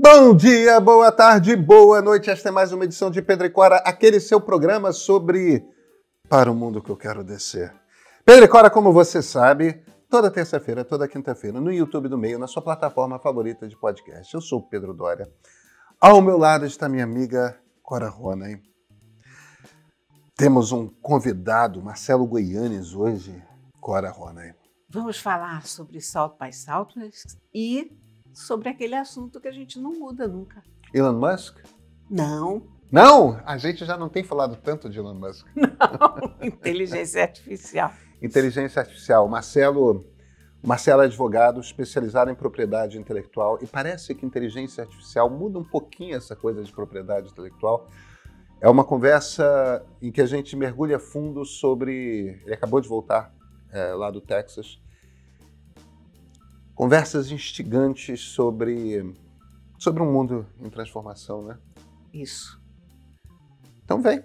Bom dia, boa tarde, boa noite. Esta é mais uma edição de Pedro e Cora, aquele seu programa sobre Para o Mundo que eu quero descer. Pedro e Cora, como você sabe, toda terça-feira, toda quinta-feira, no YouTube do Meio, na sua plataforma favorita de podcast. Eu sou o Pedro Doria. Ao meu lado está minha amiga Cora Ronay. Temos um convidado, Marcelo Goianes, hoje, Cora Ronay. Vamos falar sobre South by Southwest e sobre aquele assunto que a gente não muda nunca. Elon Musk? Não. Não! A gente já não tem falado tanto de Elon Musk. Não, inteligência artificial. Inteligência artificial. Marcelo é advogado especializado em propriedade intelectual e parece que inteligência artificial muda um pouquinho essa coisa de propriedade intelectual. É uma conversa em que a gente mergulha fundo sobre... Ele acabou de voltar lá do Texas. Conversas instigantes sobre um mundo em transformação, né? Isso. Então vem.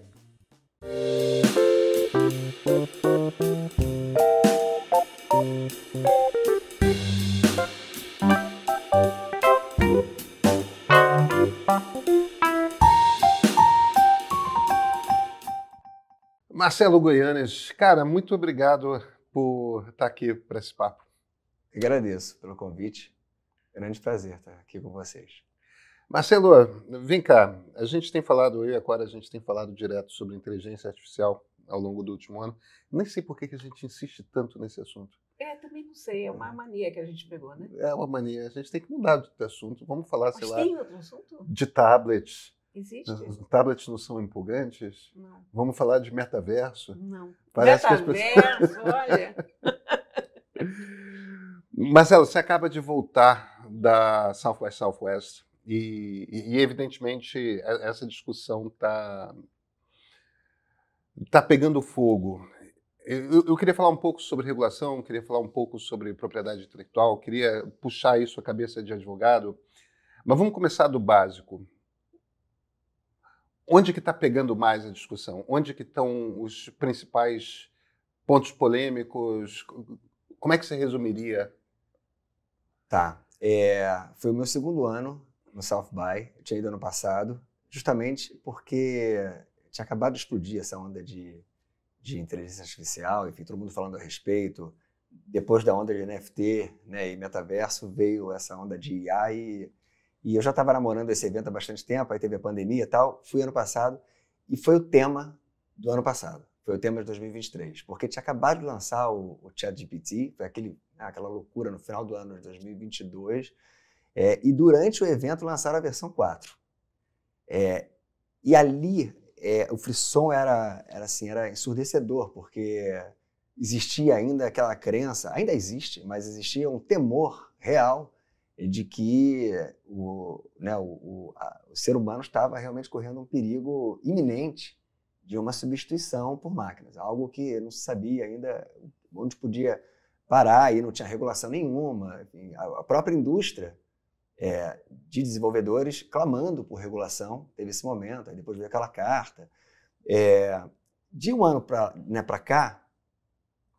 Marcelo Goianes, cara, muito obrigado por estar aqui para esse papo. Agradeço pelo convite. Grande prazer estar aqui com vocês. Marcelo, vem cá. A gente tem falado, eu e a Cora, a gente tem falado direto sobre inteligência artificial ao longo do último ano. Nem sei por que a gente insiste tanto nesse assunto. Também não sei. É uma mania que a gente pegou, né? É uma mania. A gente tem que mudar de assunto. Vamos falar, sei lá, tem outro assunto? de tablets. Existe? Os tablets não são empolgantes? Não. Vamos falar de metaverso? Não. Parece Metaverso, olha. Marcelo, você acaba de voltar da South by Southwest e evidentemente, essa discussão está pegando fogo. Eu queria falar um pouco sobre regulação, queria falar um pouco sobre propriedade intelectual, queria puxar isso à cabeça de advogado, mas vamos começar do básico. Onde que está pegando mais a discussão? Onde que estão os principais pontos polêmicos? Como é que você resumiria? Tá. Foi o meu segundo ano no South by. Eu tinha ido ano passado, justamente porque tinha acabado de explodir essa onda de inteligência artificial, enfim, todo mundo falando a respeito. Depois da onda de NFT, né, e metaverso, veio essa onda de IA e eu já estava namorando esse evento há bastante tempo, aí teve a pandemia e tal. Fui ano passado e foi o tema do ano passado. Foi o tema de 2023, porque tinha acabado de lançar o ChatGPT, foi aquela loucura no final do ano de 2022, e durante o evento lançaram a versão 4. E ali o frisson era ensurdecedor, porque existia ainda aquela crença, ainda existe, mas existia um temor real de que o ser humano estava realmente correndo um perigo iminente de uma substituição por máquinas, algo que não se sabia ainda onde podia parar e não tinha regulação nenhuma. Enfim, a própria indústria de desenvolvedores clamando por regulação, teve esse momento, aí depois veio aquela carta. De um ano para cá,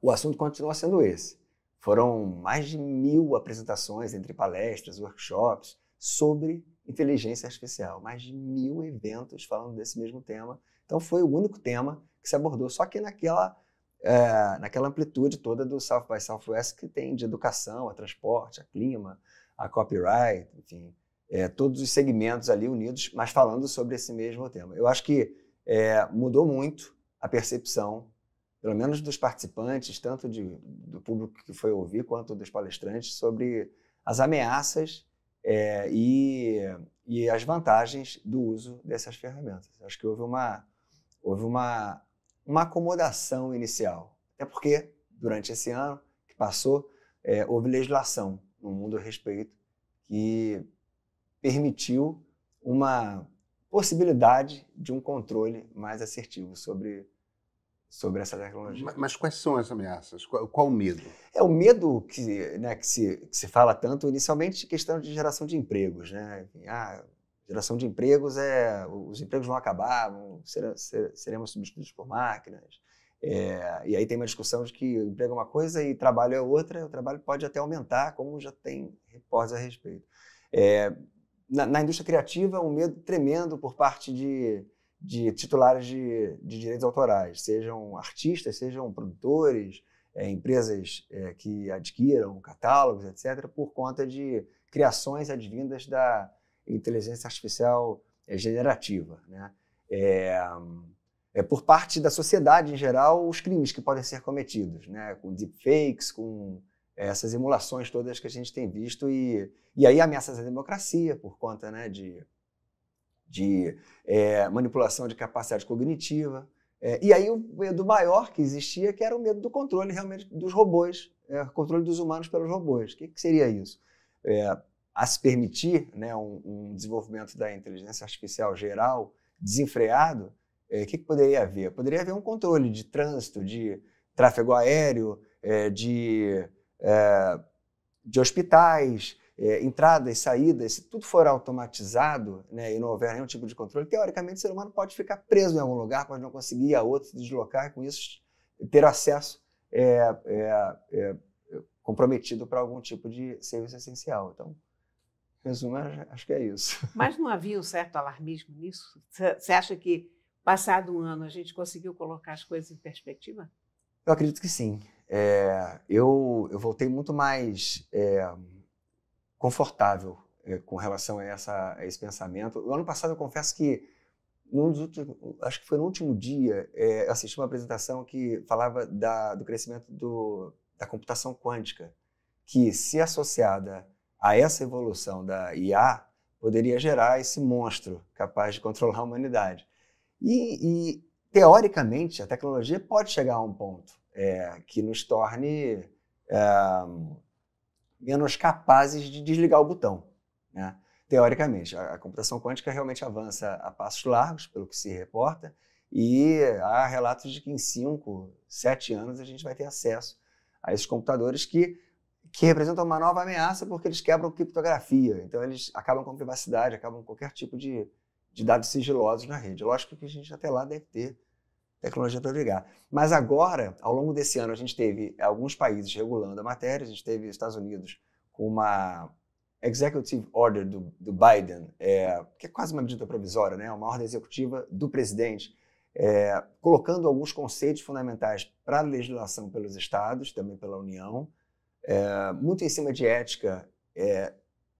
o assunto continua sendo esse. Foram mais de 1000 apresentações entre palestras, workshops, sobre inteligência artificial. Mais de 1000 eventos falando desse mesmo tema. Então foi o único tema que se abordou, só que naquela amplitude toda do South by Southwest que tem de educação, a transporte, a clima, a copyright, enfim, todos os segmentos ali unidos, mas falando sobre esse mesmo tema. Eu acho que mudou muito a percepção, pelo menos dos participantes, tanto do público que foi ouvir, quanto dos palestrantes, sobre as ameaças e as vantagens do uso dessas ferramentas. Acho que houve uma acomodação inicial, até porque, durante esse ano que passou, houve legislação no mundo a respeito que permitiu uma possibilidade de um controle mais assertivo sobre essa tecnologia. Mas quais são as ameaças? Qual o medo? O medo que se fala tanto inicialmente de questão de geração de empregos, né? Geração de empregos os empregos vão acabar, seremos substituídos por máquinas. E aí tem uma discussão de que o emprego é uma coisa e trabalho é outra. O trabalho pode até aumentar, como já tem reportes a respeito. na indústria criativa, um medo tremendo por parte de titulares de direitos autorais, sejam artistas, sejam produtores, empresas que adquiram catálogos, etc., por conta de criações advindas da inteligência artificial generativa, né? Por parte da sociedade em geral, os crimes que podem ser cometidos, né? Com deepfakes, com essas emulações todas que a gente tem visto, e aí ameaças à democracia por conta, né, de manipulação de capacidade cognitiva. E aí o medo maior que existia, que era o medo do controle realmente dos robôs, controle dos humanos pelos robôs. O que seria isso? A se permitir, né, um desenvolvimento da inteligência artificial geral desenfreado, o que poderia haver? Poderia haver um controle de trânsito, de tráfego aéreo, de hospitais, entradas, saídas. Se tudo for automatizado, né, e não houver nenhum tipo de controle, teoricamente o ser humano pode ficar preso em algum lugar, pode não conseguir ir a outro, se deslocar, e com isso ter acesso comprometido para algum tipo de serviço essencial. Então, resumo, acho que é isso. Mas não havia um certo alarmismo nisso? Você acha que, passado um ano, a gente conseguiu colocar as coisas em perspectiva? Eu acredito que sim. Eu voltei muito mais confortável com relação a esse pensamento. No ano passado, eu confesso que, acho que foi no último dia, eu assisti uma apresentação que falava do crescimento da computação quântica, que, se associada a essa evolução da IA, poderia gerar esse monstro capaz de controlar a humanidade. E teoricamente, a tecnologia pode chegar a um ponto que nos torne menos capazes de desligar o botão, né? Teoricamente, a computação quântica realmente avança a passos largos, pelo que se reporta, e há relatos de que em 5, 7 anos a gente vai ter acesso a esses computadores que representam uma nova ameaça, porque eles quebram criptografia. Então, eles acabam com privacidade, acabam com qualquer tipo de dados sigilosos na rede. Lógico que a gente até lá deve ter tecnologia para brigar. Mas agora, ao longo desse ano, a gente teve alguns países regulando a matéria. A gente teve os Estados Unidos com uma executive order do Biden, que é quase uma medida provisória, né? Uma ordem executiva do presidente, colocando alguns conceitos fundamentais para a legislação pelos estados, também pela União, muito em cima de ética,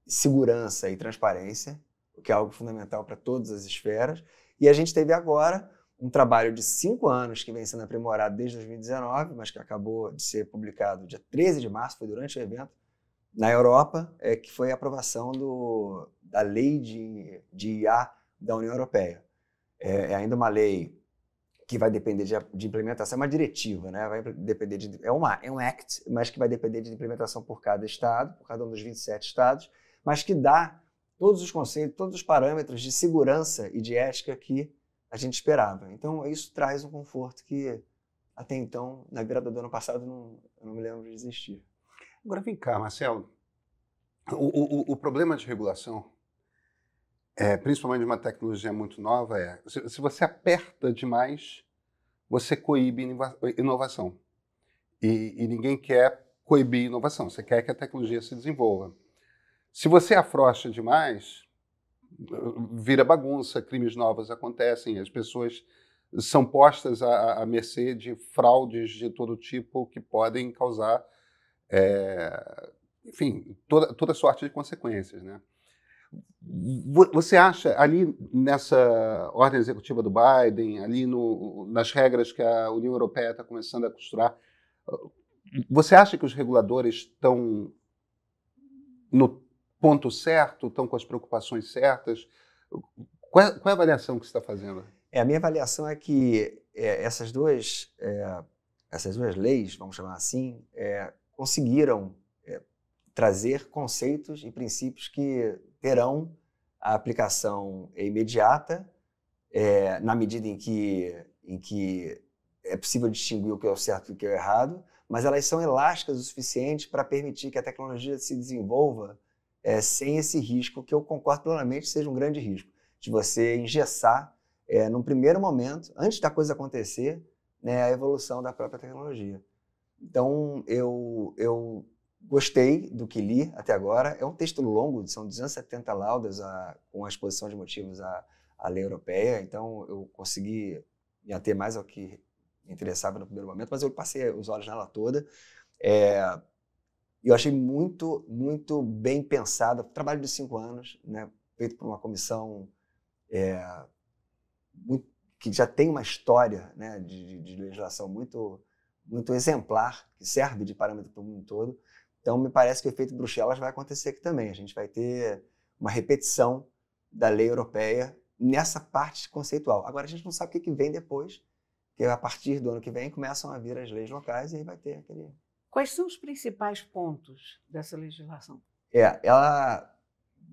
segurança e transparência, o que é algo fundamental para todas as esferas. E a gente teve agora um trabalho de 5 anos que vem sendo aprimorado desde 2019, mas que acabou de ser publicado dia 13 de março, foi durante o evento, na Europa, que foi a aprovação da lei de IA da União Europeia. É ainda uma lei que vai depender de implementação, é uma diretiva, né? Vai depender é um act, mas que vai depender de implementação por cada estado, por cada um dos 27 estados, mas que dá todos os conceitos, todos os parâmetros de segurança e de ética que a gente esperava. Então, isso traz um conforto que, até então, na virada do ano passado, eu não me lembro de existir. Agora, vem cá, Marcelo. O problema de regulação, principalmente de uma tecnologia muito nova, se você aperta demais, você coíbe inovação. E ninguém quer coibir inovação, você quer que a tecnologia se desenvolva. Se você afrouxa demais, vira bagunça, crimes novos acontecem, as pessoas são postas à mercê de fraudes de todo tipo que podem causar, enfim, toda sorte de consequências, né? Você acha, ali nessa ordem executiva do Biden, ali nas regras que a União Europeia está começando a costurar, você acha que os reguladores estão no ponto certo, estão com as preocupações certas? Qual é a avaliação que você está fazendo? A minha avaliação é que essas duas leis, vamos chamar assim, conseguiram trazer conceitos e princípios que terão a aplicação imediata, na medida em que é possível distinguir o que é o certo e o que é o errado, mas elas são elásticas o suficiente para permitir que a tecnologia se desenvolva sem esse risco, que eu concordo plenamente seja um grande risco, de você engessar, num primeiro momento, antes da coisa acontecer, né, a evolução da própria tecnologia. Então, eu Gostei do que li até agora. É um texto longo, são 270 laudas com a exposição de motivos à lei europeia, então eu consegui me ater mais ao que me interessava no primeiro momento, mas eu passei os olhos nela toda. Eu achei muito, muito bem pensada. Trabalho de 5 anos, né, feito por uma comissão que já tem uma história, né, de legislação muito, muito exemplar, que serve de parâmetro para o mundo todo. Então, me parece que o efeito Bruxelas vai acontecer aqui também. A gente vai ter uma repetição da lei europeia nessa parte conceitual. Agora, a gente não sabe o que vem depois, porque a partir do ano que vem começam a vir as leis locais e aí vai ter aquele... Quais são os principais pontos dessa legislação?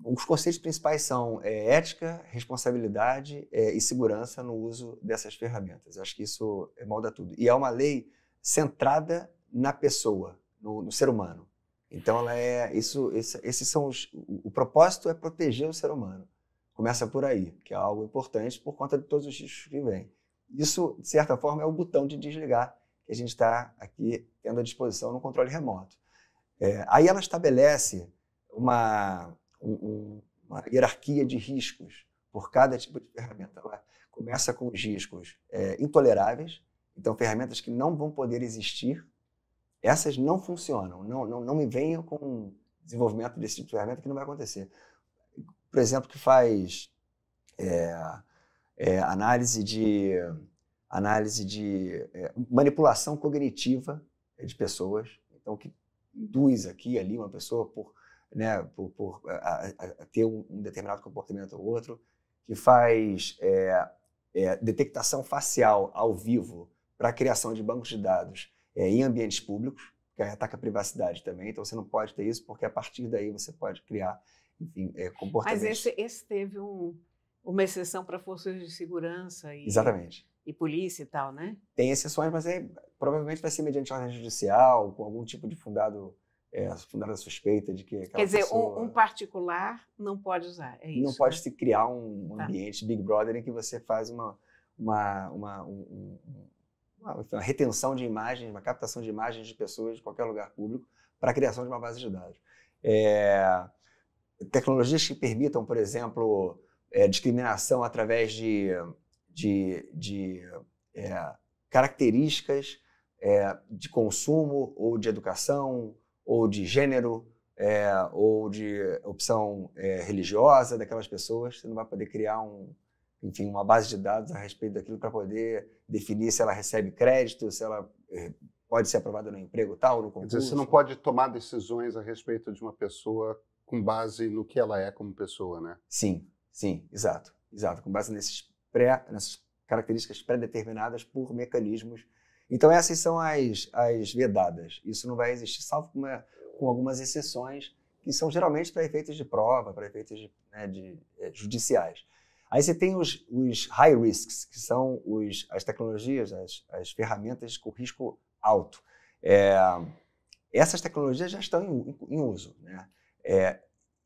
Os conceitos principais são ética, responsabilidade e segurança no uso dessas ferramentas. Acho que isso molda tudo. E é uma lei centrada na pessoa, no ser humano. Então, esses são o propósito é proteger o ser humano. Começa por aí, que é algo importante por conta de todos os riscos que vêm. Isso, de certa forma, é o botão de desligar que a gente está aqui tendo à disposição no controle remoto. Aí ela estabelece uma hierarquia de riscos por cada tipo de ferramenta. Ela começa com os riscos intoleráveis, então ferramentas que não vão poder existir. Essas não funcionam, não me venham com desenvolvimento desse tipo de ferramenta que não vai acontecer. Por exemplo, que faz análise de manipulação cognitiva de pessoas, então que induz aqui e ali uma pessoa por ter um determinado comportamento ou outro, que faz detectação facial ao vivo para a criação de bancos de dados em ambientes públicos, que ataca a privacidade também, então você não pode ter isso, porque a partir daí você pode criar, enfim, comportamentos. Mas esse teve uma exceção para forças de segurança Exatamente. E polícia e tal, né? Tem exceções, mas provavelmente vai ser mediante ordem judicial, com algum tipo de fundada suspeita de que aquela Quer dizer, pessoa... um particular não pode usar, é isso? Não pode se criar um ambiente Big Brother em que você faz uma retenção de imagens, uma captação de imagens de pessoas de qualquer lugar público para a criação de uma base de dados. Tecnologias que permitam, por exemplo, discriminação através de características de consumo ou de educação ou de gênero ou de opção religiosa daquelas pessoas. Você não vai poder criar uma base de dados a respeito daquilo para poder definir se ela recebe crédito, se ela pode ser aprovada no emprego tal, no concurso. Quer dizer, você não pode tomar decisões a respeito de uma pessoa com base no que ela é como pessoa, né? Sim, exato. Com base nessas características pré-determinadas por mecanismos. Então, essas são as vedadas. Isso não vai existir, salvo com algumas exceções, que são geralmente para efeitos de prova, para efeitos judiciais. Aí você tem os high risks, que são as tecnologias, as ferramentas com risco alto. Essas tecnologias já estão em uso, né?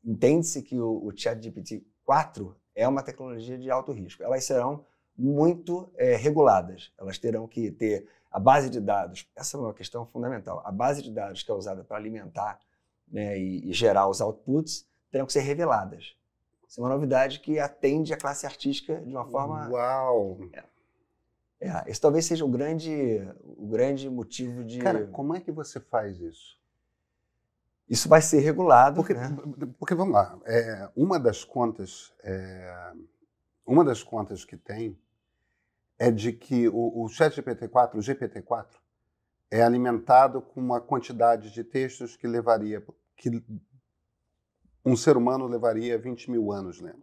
Entende-se que o ChatGPT-4 é uma tecnologia de alto risco. Elas serão muito reguladas. Elas terão que ter a base de dados. Essa é uma questão fundamental. A base de dados que é usada para alimentar, né, e gerar os outputs terão que ser reveladas. Isso é uma novidade que atende a classe artística de uma forma... Uau! Esse talvez seja o grande motivo de... Cara, como é que você faz isso? Isso vai ser regulado. Porque vamos lá, uma das contas que tem é de que o ChatGPT-4, o GPT-4, é alimentado com uma quantidade de textos que um ser humano levaria 20 mil anos lendo.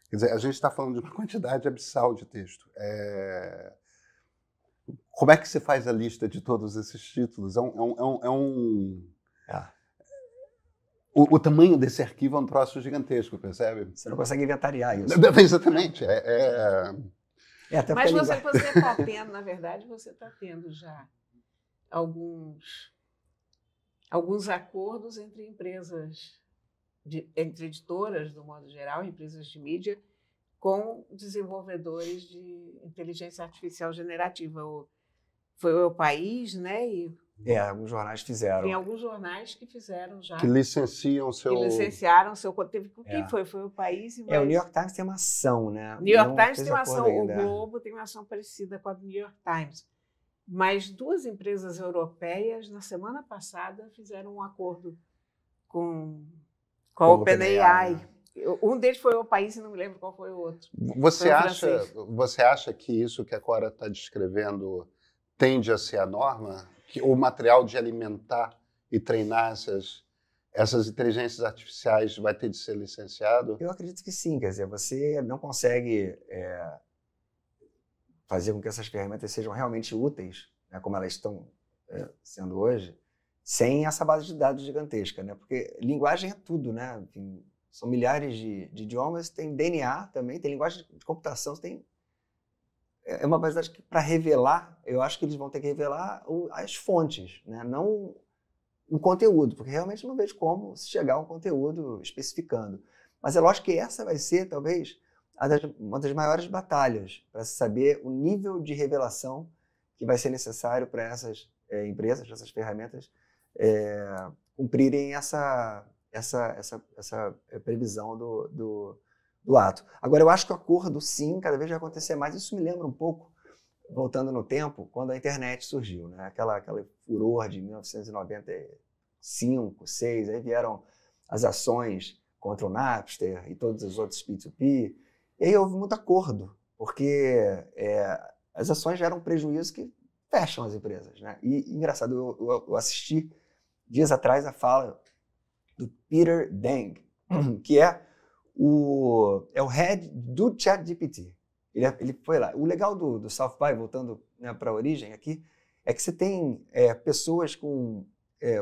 Quer dizer, a gente está falando de uma quantidade abissal de texto. Como é que você faz a lista de todos esses títulos? O tamanho desse arquivo é um troço gigantesco, percebe? Você não consegue inventariar isso. Exatamente. Mas você está tendo, na verdade, você está tendo já alguns acordos entre empresas, entre editoras, do modo geral, empresas de mídia, com desenvolvedores de inteligência artificial generativa. Foi o País, né? E Alguns jornais fizeram. Tem alguns jornais que fizeram já. Que licenciam o seu... Que licenciaram o seu conteúdo. Quem foi? Foi o País. O New York Times tem uma ação, né? New York Times tem uma ação, o Globo tem uma ação parecida com a do New York Times. Mas 2 empresas europeias, na semana passada, fizeram um acordo com a OpenAI. Né? Um deles foi o País, e não me lembro qual foi o outro. Você acha que isso que a Cora está descrevendo tende a ser a norma? Que o material de alimentar e treinar essas inteligências artificiais vai ter de ser licenciado? Eu acredito que sim. Quer dizer, você não consegue fazer com que essas ferramentas sejam realmente úteis, né, como elas estão sendo hoje, sem essa base de dados gigantesca, né? Porque linguagem é tudo, né? Enfim, são milhares de idiomas, tem DNA também, tem linguagem de computação, é uma base de dados que, para revelar, eu acho que eles vão ter que revelar as fontes, né? Não o conteúdo, porque realmente não vejo como se chegar a um conteúdo especificando. Mas é lógico que essa vai ser, talvez, uma das maiores batalhas para se saber o nível de revelação que vai ser necessário para essas empresas, essas ferramentas, cumprirem essa previsão do ato. Agora, eu acho que o acordo, sim, cada vez vai acontecer mais. Isso me lembra um pouco, voltando no tempo, quando a internet surgiu, né? Aquela furor de 1995, 6, aí vieram as ações contra o Napster e todos os outros P2P, e aí houve muito acordo, porque as ações geram prejuízo que fecham as empresas, né? E engraçado, eu assisti dias atrás a fala do Peter Deng, que é o head do ChatGPT. Ele foi lá. O legal do South by, voltando, né, para a origem aqui, é que você tem pessoas com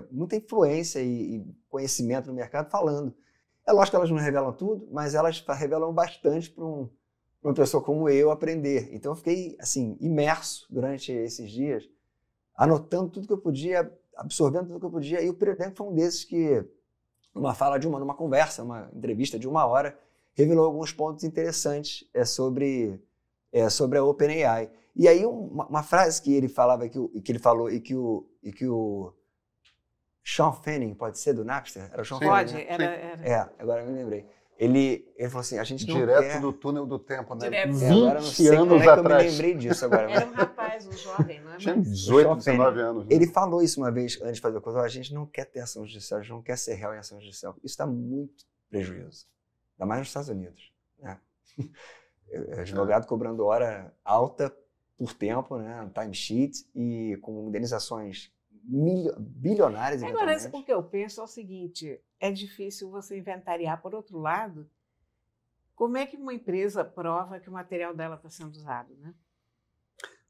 muita influência e conhecimento no mercado falando. É lógico que elas não revelam tudo, mas elas revelam bastante para uma pessoa como eu aprender. Então eu fiquei assim, imerso durante esses dias, anotando tudo que eu podia, absorvendo tudo que eu podia, e o Peter Deng foi um desses que, numa conversa, uma entrevista de 1 hora, revelou alguns pontos interessantes sobre a OpenAI. E aí uma frase que ele falava, que ele falou e que o Sean Fanning, pode ser, do Napster? Era o Sean Fanning, pode, né? era. Agora eu me lembrei. Ele falou assim, a gente não Direto quer... do túnel do tempo, né? Direto. 20 agora não sei anos como é que atrás. eu me lembrei disso agora. Era um rapaz, um jovem, não é? Tinha Mas... 18, 19 anos. Né? Ele falou isso uma vez, antes de fazer a coisa, a gente não quer ter ação judicial, a gente não quer ser réu em ação judicial. Isso dá muito prejuízo, ainda mais nos Estados Unidos, né? Advogado cobrando hora alta por tempo, né? Timesheet, e com indenizações bilionárias. Agora, o que eu penso é o seguinte, é difícil você inventariar. Por outro lado, como é que uma empresa prova que o material dela está sendo usado, né?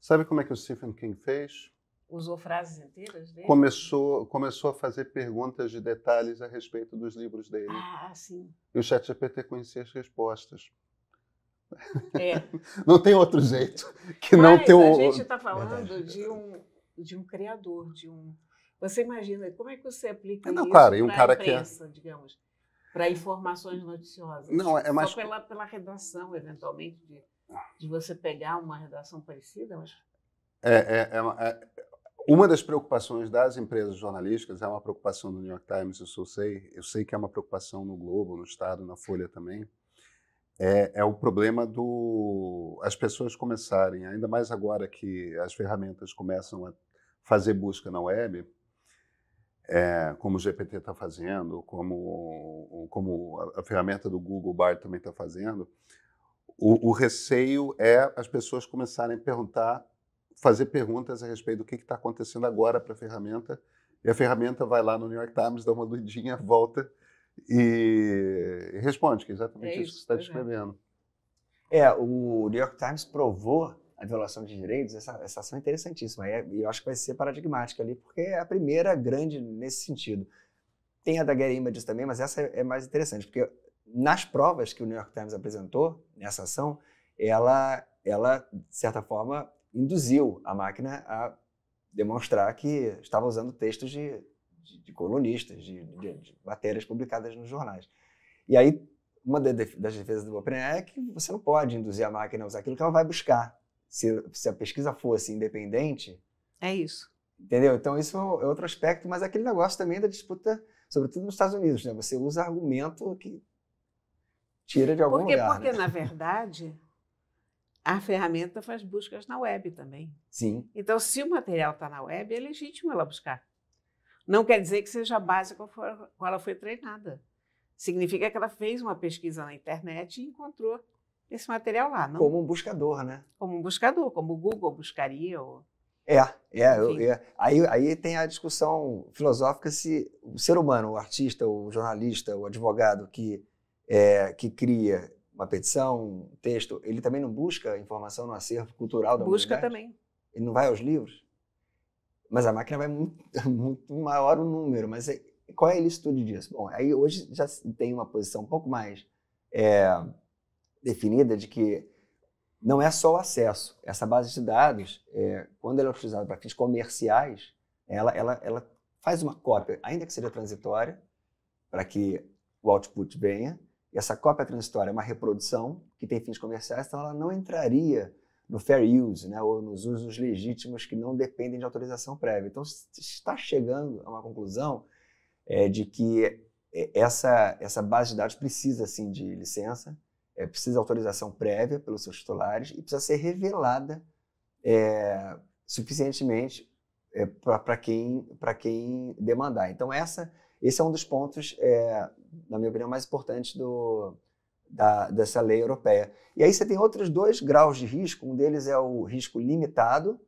Sabe como é que o Stephen King fez? Usou frases inteiras dele? Começou a fazer perguntas de detalhes a respeito dos livros dele. Ah, sim. E o ChatGPT conhecia as respostas. É. Não tem outro jeito que não ter a gente está falando de um criador, Você imagina, como é que você aplica isso para a imprensa, digamos, para informações noticiosas? Não, é mais... Só pela redação, eventualmente, de você pegar uma redação parecida? Mas... Uma das preocupações das empresas jornalísticas, é uma preocupação do New York Times, eu sei que é uma preocupação no Globo, no Estado, na Folha também, é o problema as pessoas começarem, ainda mais agora que as ferramentas começam a fazer busca na web, como o GPT está fazendo, como a ferramenta do Google Bard também está fazendo, o receio é as pessoas começarem a fazer perguntas a respeito do que está acontecendo agora para a ferramenta, e a ferramenta vai lá no New York Times, dá uma doidinha, volta e responde, que é exatamente isso que você está descrevendo. O New York Times provou a violação de direitos, essa ação é interessantíssima, e eu acho que vai ser paradigmática ali, porque é a primeira grande nesse sentido. Tem a da Getty Images também, mas essa é mais interessante, porque nas provas que o New York Times apresentou nessa ação, ela de certa forma, induziu a máquina a demonstrar que estava usando textos de colunistas, de matérias publicadas nos jornais. E aí, uma das defesas do OpenAI é que você não pode induzir a máquina a usar aquilo que ela vai buscar. Se a pesquisa fosse independente... É isso. Entendeu? Então, isso é outro aspecto, mas aquele negócio também da disputa, sobretudo nos Estados Unidos, né? Você usa argumento que tira de algum lugar. Porque, na verdade, a ferramenta faz buscas na web também. Sim. Então, se o material está na web, é legítimo ela buscar. Não quer dizer que seja a base com a qual ela foi treinada. Significa que ela fez uma pesquisa na internet e encontrou esse material lá. Não? Como um buscador, né? Como um buscador, como o Google buscaria. Aí tem a discussão filosófica se o ser humano, o artista, o jornalista, o advogado que cria uma petição, um texto, ele também não busca informação no acervo cultural da humanidade? Busca também. Ele não vai aos livros? Mas a máquina vai muito maior o número. Mas qual é a ilicitude disso? Bom, aí hoje já tem uma posição um pouco mais definida de que não é só o acesso. Essa base de dados, quando ela é utilizada para fins comerciais, ela faz uma cópia, ainda que seja transitória, para que o output venha. E essa cópia transitória é uma reprodução que tem fins comerciais, então ela não entraria no fair use, né, ou nos usos legítimos que não dependem de autorização prévia. Então, se está chegando a uma conclusão de que essa base de dados precisa, sim, de licença, precisa de autorização prévia pelos seus titulares e precisa ser revelada suficientemente para quem demandar. Então, esse é um dos pontos, na minha opinião, mais importantes dessa lei europeia. E aí você tem outros 2 graus de risco. Um deles é o risco limitado,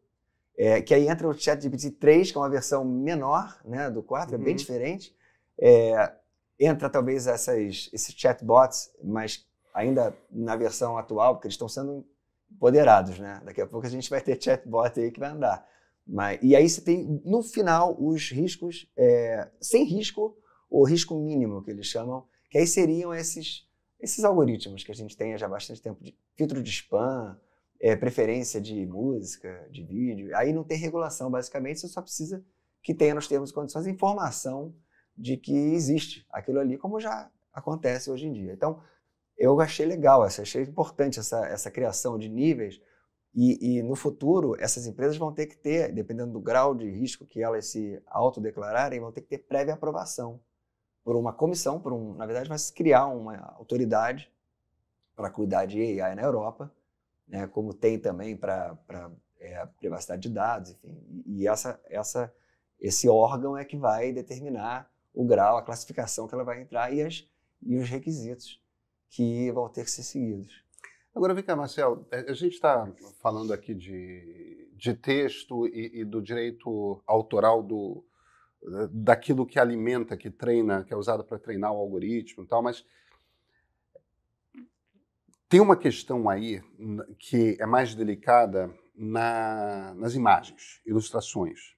que aí entra o ChatGPT 3, que é uma versão menor, né, do 4, é bem diferente. Entra talvez esses chatbots, mas ainda na versão atual, porque eles estão sendo empoderados, né? Daqui a pouco a gente vai ter chatbot aí que vai andar. E aí você tem, no final, os riscos sem risco, ou risco mínimo, que eles chamam, que aí seriam esses algoritmos que a gente tem há já bastante tempo, de filtro de spam, preferência de música, de vídeo. Aí não tem regulação, basicamente, você só precisa que tenha nos termos e condições a informação de que existe aquilo ali, como já acontece hoje em dia. Então, eu achei legal, achei importante essa criação de níveis. E no futuro, essas empresas vão ter que ter, dependendo do grau de risco que elas se autodeclararem, vão ter que ter prévia aprovação por uma comissão, na verdade, vai se criar uma autoridade para cuidar de AI na Europa, né, como tem também para privacidade de dados, enfim. E esse órgão é que vai determinar o grau, a classificação que ela vai entrar e os requisitos que vão ter que ser seguidos. Agora, vem cá, Marcel, a gente está falando aqui de texto e do direito autoral daquilo que alimenta, que treina, que é usado para treinar o algoritmo e tal, mas tem uma questão aí que é mais delicada nas imagens, ilustrações.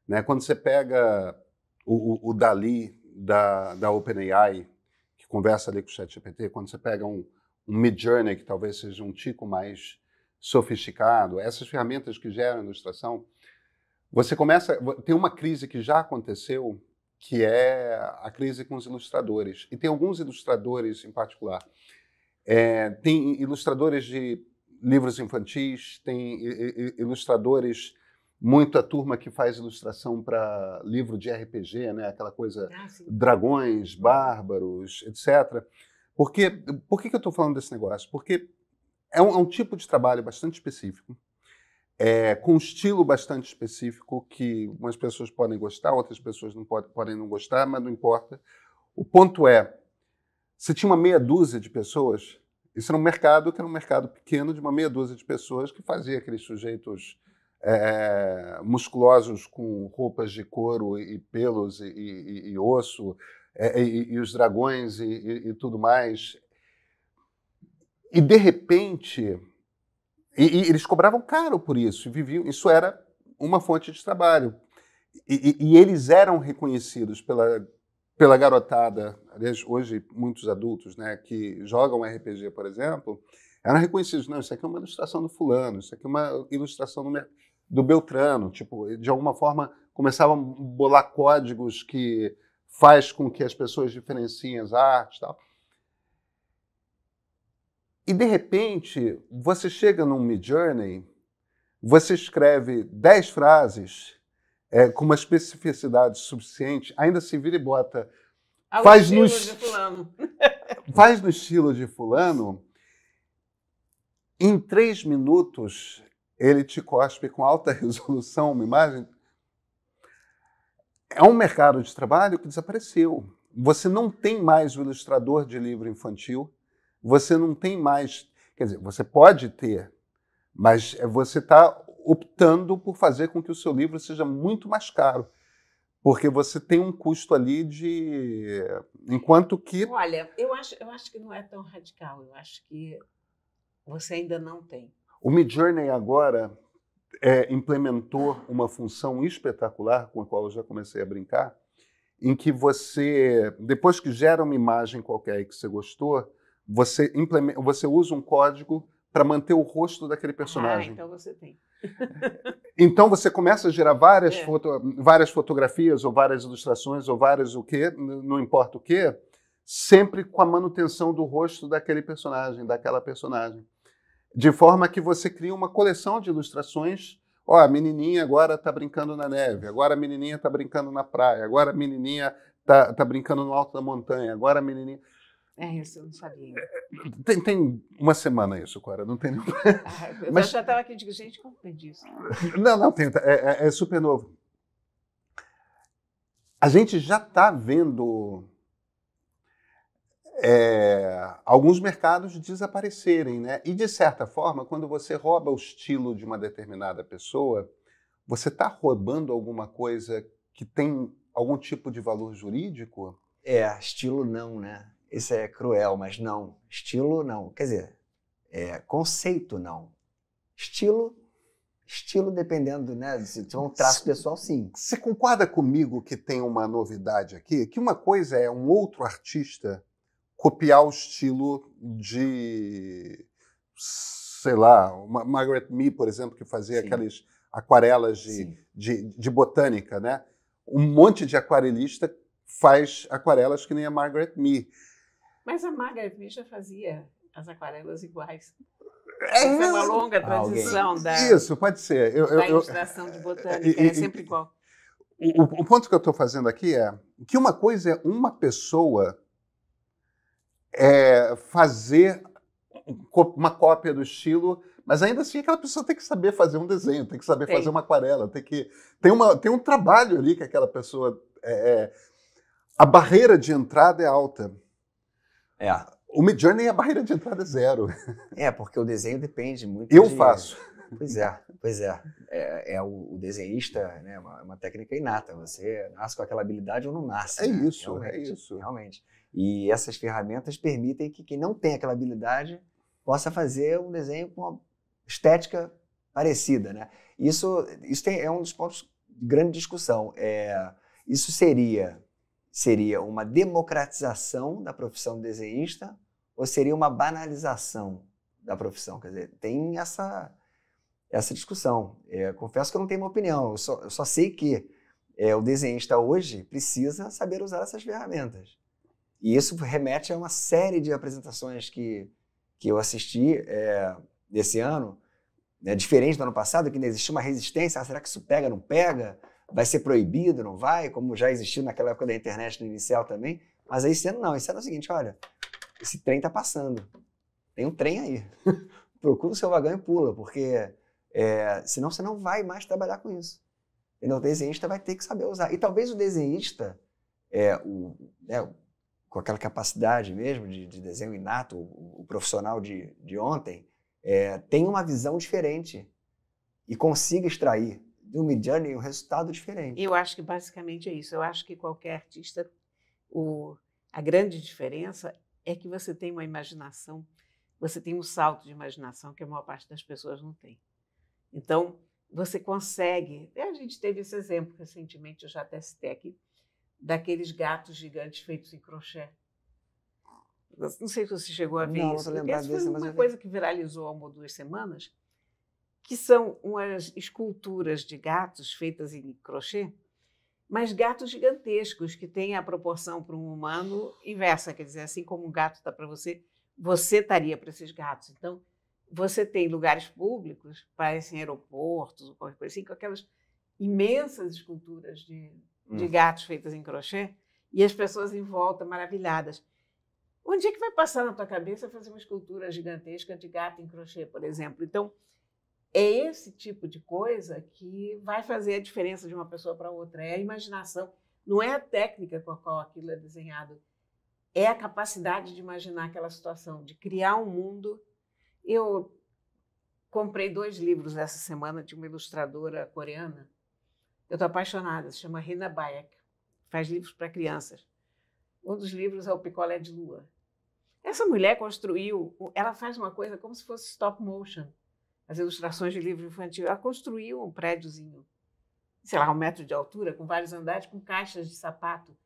Né? Quando você pega o DALL-E da OpenAI, que conversa ali com o ChatGPT, quando você pega um Midjourney, que talvez seja um tico mais sofisticado, essas ferramentas que geram ilustração, tem uma crise que já aconteceu, que é a crise com os ilustradores. E tem alguns ilustradores em particular. Tem ilustradores de livros infantis, tem ilustradores, muita turma que faz ilustração para livro de RPG, né? Aquela coisa, dragões, bárbaros, etc. Por que eu estou falando desse negócio? Porque é um tipo de trabalho bastante específico, com um estilo bastante específico que umas pessoas podem gostar, outras pessoas podem não gostar, mas não importa. O ponto é, você tinha uma meia dúzia de pessoas, isso era um mercado que era um mercado pequeno de uma meia dúzia de pessoas que fazia aqueles sujeitos musculosos com roupas de couro e pelos e osso, e os dragões e tudo mais. E, de repente, eles cobravam caro por isso, e viviam. Isso era uma fonte de trabalho. E eles eram reconhecidos pela garotada, aliás, hoje muitos adultos, né, que jogam RPG, por exemplo, eram reconhecidos. Não, isso aqui é uma ilustração do fulano, isso aqui é uma ilustração do Beltrano. Tipo, de alguma forma, começavam a bolar códigos que faz com que as pessoas diferenciem as artes e tal. E, de repente, você chega num Midjourney, você escreve 10 frases com uma especificidade suficiente, ainda se vira e bota. Faz no estilo de fulano. Faz no estilo de fulano. Em 3 minutos, ele te cospe com alta resolução uma imagem. É um mercado de trabalho que desapareceu. Você não tem mais o ilustrador de livro infantil, você não tem mais... Quer dizer, você pode ter, mas você está optando por fazer com que o seu livro seja muito mais caro, porque você tem um custo ali de... Enquanto que... Olha, eu acho que não é tão radical, eu acho que você ainda não tem. O Midjourney agora implementou uma função espetacular, com a qual eu já comecei a brincar, em que você, depois que gera uma imagem qualquer que você gostou, você usa um código para manter o rosto daquele personagem. Então você tem. Então você começa a gerar várias fotografias, ou várias ilustrações, ou várias o quê, não importa o quê, sempre com a manutenção do rosto daquele personagem, daquela personagem. De forma que você cria uma coleção de ilustrações. Ó, a menininha agora está brincando na neve, agora a menininha está brincando na praia, agora a menininha está brincando no alto da montanha, agora a menininha... Isso eu não sabia. Tem uma semana isso, Cora, não tem nenhum... Eu já estava aqui e digo, gente, como perdi isso? Não, é super novo. A gente já está vendo alguns mercados desaparecerem, né? E, de certa forma, quando você rouba o estilo de uma determinada pessoa, você está roubando alguma coisa que tem algum tipo de valor jurídico? Estilo não, né? Isso é cruel, mas não. Estilo não. Quer dizer, conceito não. Estilo dependendo, né? Se for um traço pessoal, sim. Você concorda comigo que tem uma novidade aqui? Que uma coisa é um outro artista copiar o estilo de, sei lá, uma Margaret Mee, por exemplo, que fazia aquelas aquarelas de botânica, né? Um monte de aquarelista faz aquarelas que nem a Margaret Mee. Mas a Margaret Mee já fazia as aquarelas iguais. Essa é uma longa tradição Isso, pode ser. Da ilustração de botânica, é sempre igual. O ponto que eu estou fazendo aqui é que uma coisa é uma pessoa fazer uma cópia do estilo, mas ainda assim aquela pessoa tem que saber fazer um desenho, tem que saber fazer uma aquarela, tem um trabalho ali que aquela pessoa... A barreira de entrada é alta. O Midjourney, a barreira de entrada é 0. Porque o desenho depende muito faço. Pois é. O desenhista, né, é uma técnica inata. Você nasce com aquela habilidade ou não nasce. É né? isso. Realmente. E essas ferramentas permitem que quem não tem aquela habilidade possa fazer um desenho com uma estética parecida, né? Isso é um dos pontos de grande discussão. Isso seria uma democratização da profissão de desenhista ou seria uma banalização da profissão? Quer dizer, tem essa discussão. Confesso que eu não tenho uma opinião, eu só sei que o desenhista hoje precisa saber usar essas ferramentas. E isso remete a uma série de apresentações que eu assisti desse ano, né, diferente do ano passado, que ainda existia uma resistência. Será que isso pega, não pega? Vai ser proibido, não vai? Como já existiu naquela época da internet no inicial também. Mas aí esse ano não. Esse ano é o seguinte, olha, esse trem está passando. Tem um trem aí. Procura o seu vagão e pula, porque senão você não vai mais trabalhar com isso. Entendeu? O desenhista vai ter que saber usar. E talvez o desenhista, com aquela capacidade mesmo de desenho inato, o profissional de ontem, tenha uma visão diferente e consiga extrair do Midjourney um resultado diferente. Eu acho que basicamente é isso. Eu acho que qualquer artista, a grande diferença é que você tem uma imaginação, você tem um salto de imaginação que a maior parte das pessoas não tem. Então, você consegue... A gente teve esse exemplo recentemente, eu já testei aqui, daqueles gatos gigantes feitos em crochê. Não sei se você chegou a ver isso. Essa foi uma coisa que viralizou há 1 ou 2 semanas, que são umas esculturas de gatos feitas em crochê, mas gatos gigantescos, que têm a proporção para um humano inversa. Quer dizer, assim como um gato está para você, você estaria para esses gatos. Então, você tem lugares públicos, parecem aeroportos, ou qualquer coisa assim, com aquelas imensas esculturas de gatos feitas em crochê e as pessoas em volta maravilhadas. Onde é que vai passar na tua cabeça fazer uma escultura gigantesca de gato em crochê, por exemplo? Então, é esse tipo de coisa que vai fazer a diferença de uma pessoa para outra. É a imaginação. Não é a técnica com a qual aquilo é desenhado. É a capacidade de imaginar aquela situação, de criar um mundo. Eu comprei 2 livros essa semana de uma ilustradora coreana. Eu estou apaixonada. Se chama Rina Bayek. Faz livros para crianças. Um dos livros é O Picolé de Lua. Essa mulher construiu... Ela faz uma coisa como se fosse stop motion. As ilustrações de livro infantil. Ela construiu um prédiozinho, sei lá, 1 metro de altura, com vários andares, com caixas de sapato.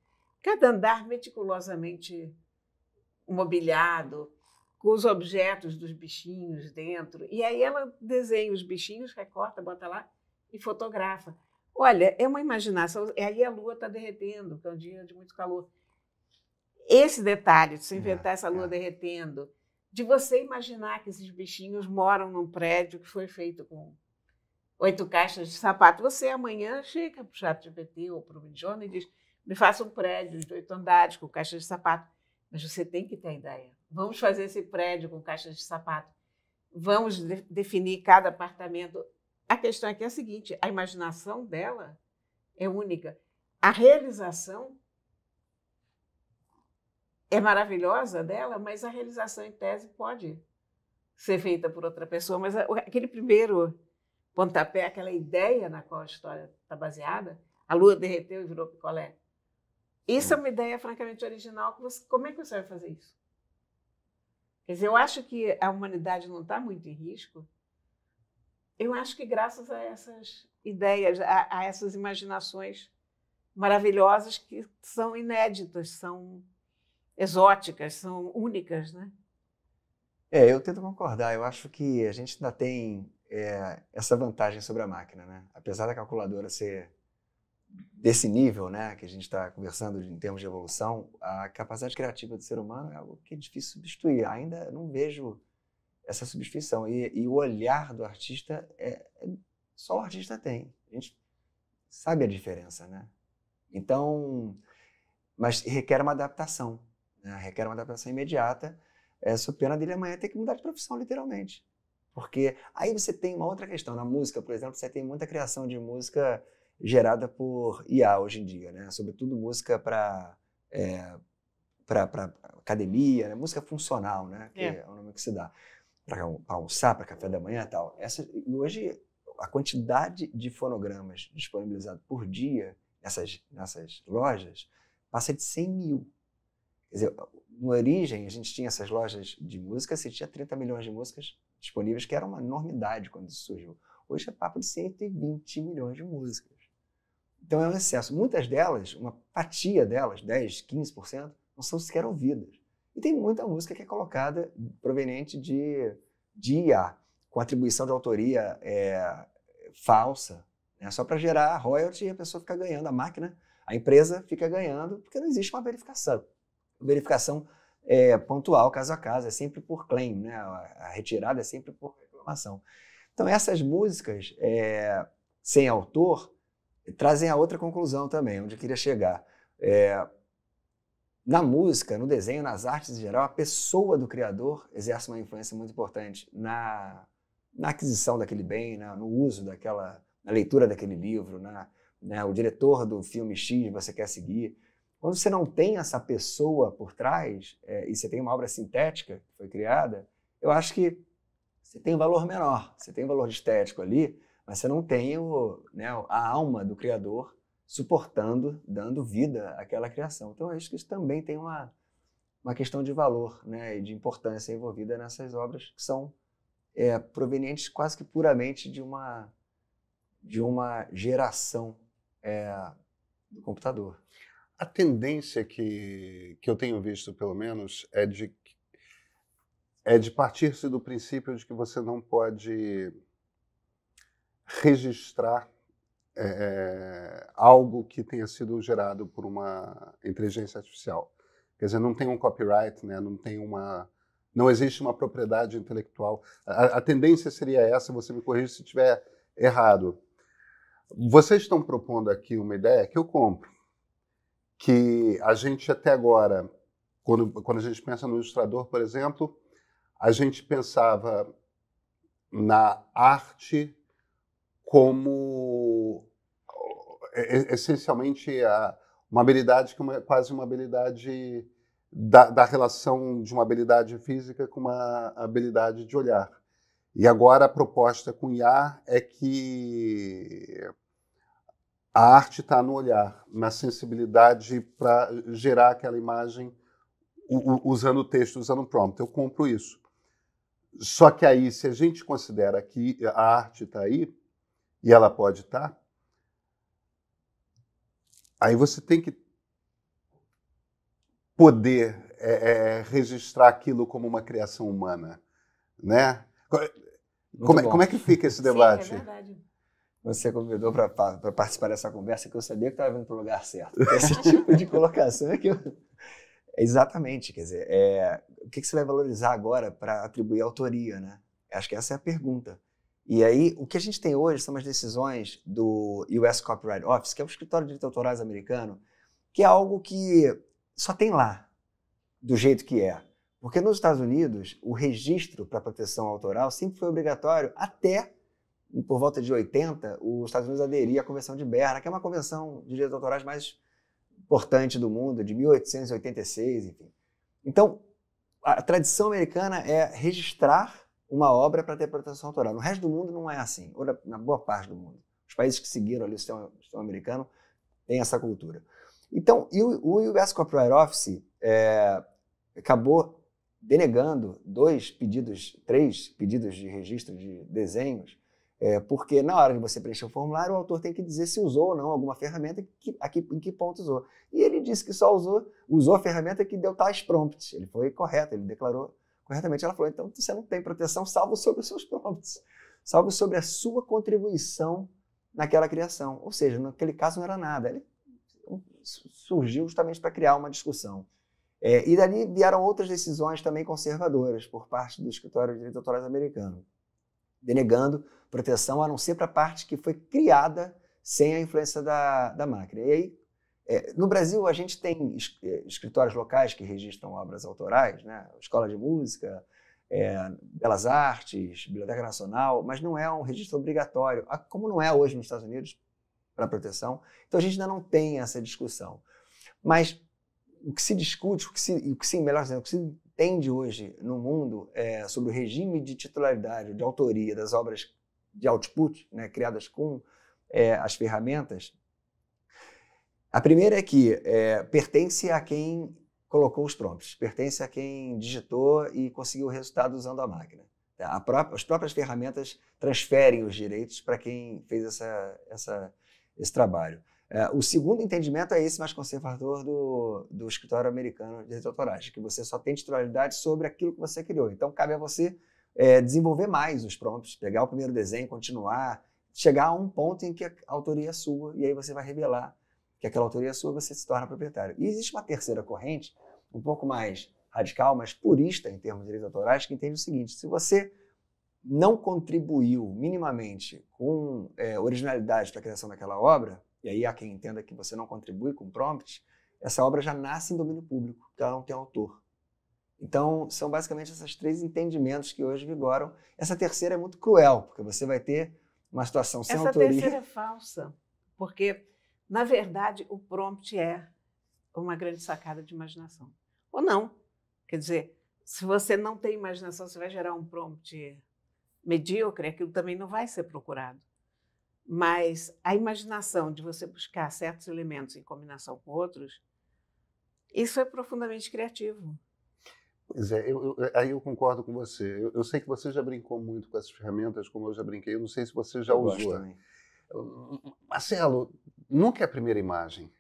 Cada andar meticulosamente mobiliado, com os objetos dos bichinhos dentro. E aí ela desenha os bichinhos, recorta, bota lá e fotografa. Olha, é uma imaginação. E aí a lua está derretendo, que é um dia de muito calor. Esse detalhe de você inventar essa lua derretendo, de você imaginar que esses bichinhos moram num prédio que foi feito com 8 caixas de sapato. Você amanhã chega para o ChatGPT ou para o Midjourney e diz: me faça um prédio de 8 andares com caixas de sapato. Mas você tem que ter a ideia. Vamos fazer esse prédio com caixas de sapato. Vamos definir cada apartamento. A questão aqui é a seguinte: a imaginação dela é única. A realização é maravilhosa dela, mas a realização em tese pode ser feita por outra pessoa. Mas aquele primeiro pontapé, aquela ideia na qual a história está baseada, a lua derreteu e virou picolé. Isso é uma ideia francamente original. Como é que você vai fazer isso? Quer dizer, eu acho que a humanidade não está muito em risco. Eu acho que graças a essas ideias, a essas imaginações maravilhosas que são inéditas, são exóticas, são únicas, né? Eu tento concordar. Eu acho que a gente ainda tem essa vantagem sobre a máquina, né? Apesar da calculadora ser desse nível, né, que a gente está conversando em termos de evolução, a capacidade criativa do ser humano é algo que é difícil substituir. Ainda não vejo essa substituição. E o olhar do artista só o artista tem. A gente sabe a diferença, né? Então, mas requer uma adaptação, né? Requer uma adaptação imediata. Sob pena dele amanhã ter que mudar de profissão, literalmente. Porque aí você tem uma outra questão. Na música, por exemplo, você tem muita criação de música gerada por IA hoje em dia, né? Sobretudo música para academia, né? Música funcional, né? Que é o nome que se dá. Para almoçar, para café da manhã e tal. E hoje, a quantidade de fonogramas disponibilizados por dia nessas lojas passa de 100 mil. Quer dizer, na origem, a gente tinha essas lojas de música, você tinha 30 milhões de músicas disponíveis, que era uma enormidade quando isso surgiu. Hoje é papo de 120 milhões de músicas. Então é um excesso. Muitas delas, uma fatia delas, 10%, 15%, não são sequer ouvidas. E tem muita música que é colocada proveniente de IA, com atribuição de autoria falsa, né? Só para gerar royalty e a pessoa fica ganhando, a empresa fica ganhando, porque não existe uma verificação. Verificação pontual, caso a caso, é sempre por claim, né? A retirada é sempre por reclamação. Então essas músicas sem autor trazem a outra conclusão também, onde eu queria chegar. Na música, no desenho, nas artes em geral, a pessoa do criador exerce uma influência muito importante na aquisição daquele bem, no uso na leitura daquele livro, o diretor do filme X você quer seguir. Quando você não tem essa pessoa por trás, e você tem uma obra sintética que foi criada, eu acho que você tem um valor menor, você tem um valor estético ali, mas você não tem a alma do criador suportando, dando vida àquela criação. Então, eu acho que isso também tem uma questão de valor, né, e de importância envolvida nessas obras que são provenientes quase que puramente de uma geração do computador. A tendência que eu tenho visto, pelo menos, é de partir-se do princípio de que você não pode registrar algo que tenha sido gerado por uma inteligência artificial. Quer dizer, não tem um copyright, né? Não existe uma propriedade intelectual. A tendência seria essa, você me corrige se estiver errado. Vocês estão propondo aqui uma ideia que eu compro, que a gente até agora, quando a gente pensa no ilustrador, por exemplo, a gente pensava na arte como essencialmente uma habilidade que é quase uma habilidade da relação de uma habilidade física com uma habilidade de olhar. E agora a proposta com IA é que a arte está no olhar, na sensibilidade para gerar aquela imagem usando o texto, usando o prompt. Eu compro isso. Só que aí, se a gente considera que a arte está aí, e ela pode estar, aí você tem que poder registrar aquilo como uma criação humana, né? Como é que fica esse debate? Sim, é verdade. Você convidou para participar dessa conversa que eu sabia que estava vindo para o lugar certo. Esse tipo de colocação é que Exatamente, quer dizer, o que você vai valorizar agora para atribuir autoria, né? Acho que essa é a pergunta. E aí, o que a gente tem hoje são as decisões do US Copyright Office, que é o escritório de direitos autorais americano, que é algo que só tem lá, do jeito que é. Porque nos Estados Unidos, o registro para proteção autoral sempre foi obrigatório até, por volta de 80, os Estados Unidos aderiam à Convenção de Berna, que é uma convenção de direitos autorais mais importante do mundo, de 1886, enfim. Então, a tradição americana é registrar uma obra para ter proteção autoral. No resto do mundo não é assim, ou na boa parte do mundo. Os países que seguiram ali o sistema americano têm essa cultura. Então, o US Copyright Office acabou denegando 3 pedidos de registro de desenhos, porque na hora de você preencher o formulário, o autor tem que dizer se usou ou não alguma ferramenta, em que ponto usou. E ele disse que só usou a ferramenta que deu tais prompts. Ele foi correto, ele declarou corretamente. Ela falou, então você não tem proteção salvo sobre os seus prompts, salvo sobre a sua contribuição naquela criação. Ou seja, naquele caso não era nada. Ele surgiu justamente para criar uma discussão. E dali vieram outras decisões também conservadoras por parte do escritório de direitos autorais americano, denegando proteção, a não ser para a parte que foi criada sem a influência da máquina. E aí, no Brasil, a gente tem escritórios locais que registram obras autorais, né? Escola de Música, Belas Artes, Biblioteca Nacional, mas não é um registro obrigatório, como não é hoje nos Estados Unidos, para proteção. Então, a gente ainda não tem essa discussão. Mas o que se discute, o que se entende hoje no mundo sobre o regime de titularidade, de autoria das obras de output, né, criadas com as ferramentas, a primeira é que pertence a quem colocou os prompts, pertence a quem digitou e conseguiu o resultado usando a máquina. As próprias ferramentas transferem os direitos para quem fez esse trabalho. O segundo entendimento é esse mais conservador do escritório americano de direitos autorais, que você só tem titularidade sobre aquilo que você criou. Então, cabe a você desenvolver mais os prompts, pegar o primeiro desenho, continuar, chegar a um ponto em que a autoria é sua, e aí você vai revelar que aquela autoria é sua, você se torna proprietário. E existe uma terceira corrente, um pouco mais radical, mais purista em termos de direitos autorais, que entende o seguinte: se você não contribuiu minimamente com originalidade para a criação daquela obra, e aí há quem entenda que você não contribui com prompt, essa obra já nasce em domínio público, porque ela não tem autor. Então, são basicamente esses 3 entendimentos que hoje vigoram. Essa terceira é muito cruel, porque você vai ter uma situação sem autoria. Essa terceira é falsa, porque, na verdade, o prompt é uma grande sacada de imaginação. Ou não. Quer dizer, se você não tem imaginação, você vai gerar um prompt medíocre, aquilo também não vai ser procurado. Mas a imaginação de você buscar certos elementos em combinação com outros, isso é profundamente criativo. Pois é, aí eu concordo com você. Eu sei que você já brincou muito com essas ferramentas, como eu já brinquei. Eu não sei se você já usou. Marcelo, nunca é a primeira imagem.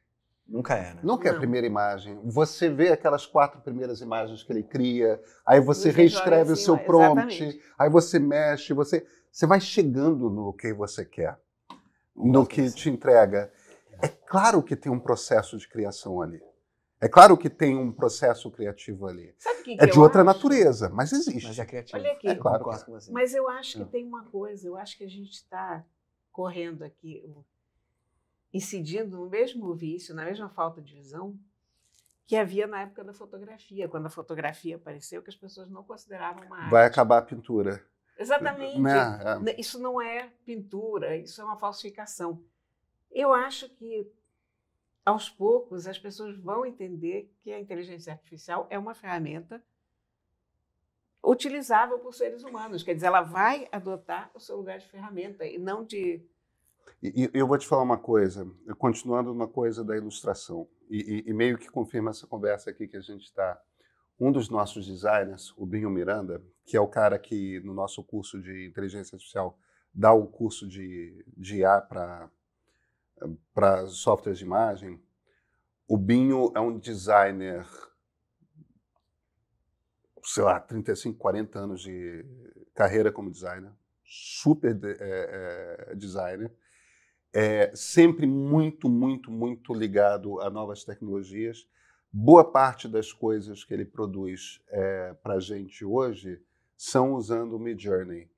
Nunca é, né? Nunca é a primeira imagem. Você vê aquelas 4 primeiras imagens que ele cria, aí você reescreve o seu prompt, exatamente. Aí você mexe, você vai chegando no que você quer, no que te entrega. É claro que tem um processo de criação ali. É claro que tem um processo criativo ali. Sabe que é de outra natureza, mas existe. Mas é criativo. Olha aqui, claro. Mas eu acho que tem uma coisa, eu acho que a gente está correndo aqui incidindo no mesmo vício, na mesma falta de visão que havia na época da fotografia, quando a fotografia apareceu, que as pessoas não consideravam uma arte. Vai acabar a pintura. Exatamente. Né? Isso não é pintura, isso é uma falsificação. Eu acho que, aos poucos, as pessoas vão entender que a inteligência artificial é uma ferramenta utilizável por seres humanos. Quer dizer, ela vai adotar o seu lugar de ferramenta e não de... E eu vou te falar uma coisa, continuando uma coisa da ilustração, e meio que confirma essa conversa aqui que a gente está. Um dos nossos designers, o Binho Miranda, que é o cara que no nosso curso de inteligência artificial dá o curso de IA para softwares de imagem, o Binho é um designer, sei lá, 35, 40 anos de carreira como designer, super designer, sempre muito, muito, muito ligado a novas tecnologias. Boa parte das coisas que ele produz para a gente hoje são usando o Midjourney.